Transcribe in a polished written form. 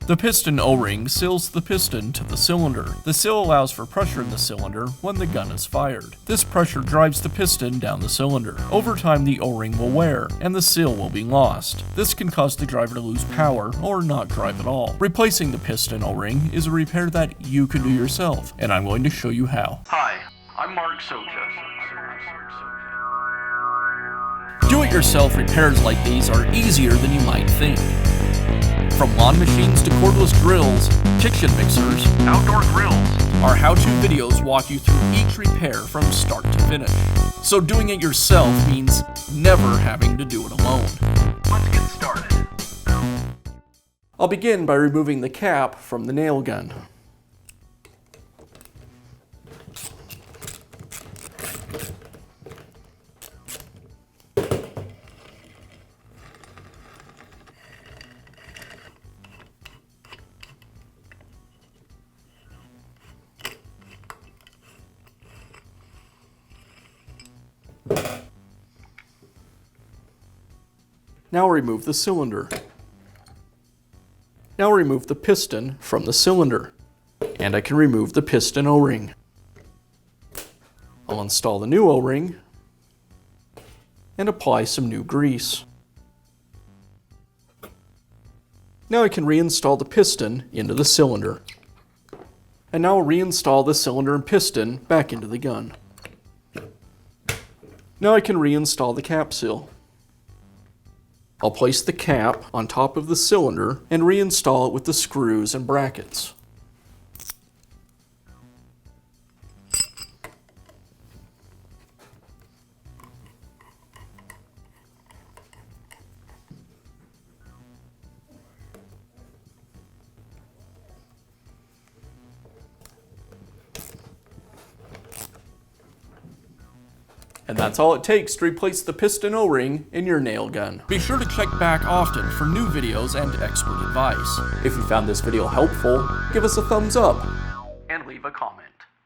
The piston O-ring seals the piston to the cylinder. The seal allows for pressure in the cylinder when the gun is fired. This pressure drives the piston down the cylinder. Over time, the O-ring will wear, and the seal will be lost. This can cause the driver to lose power or not drive at all. Replacing the piston O-ring is a repair that you can do yourself, and I'm going to show you how. Hi, I'm Mark Socha. Do-it-yourself repairs like these are easier than you might think. From lawn machines to cordless drills, kitchen mixers, Outdoor grills. our how-to videos walk you through each repair from start to finish. So doing it yourself means never having to do it alone. Let's get started. I'll begin by removing the cap from the nail gun. Now remove the cylinder. Now remove the piston from the cylinder. And I can remove the piston O-ring. I'll install the new O-ring and apply some new grease. Now I can reinstall the piston into the cylinder. And now I'll reinstall the cylinder and piston back into the gun. Now I can reinstall the capsule. I'll place the cap on top of the cylinder and reinstall it with the screws and brackets. And that's all it takes to replace the piston O-ring in your nail gun. Be sure to check back often for new videos and expert advice. If you found this video helpful, give us a thumbs up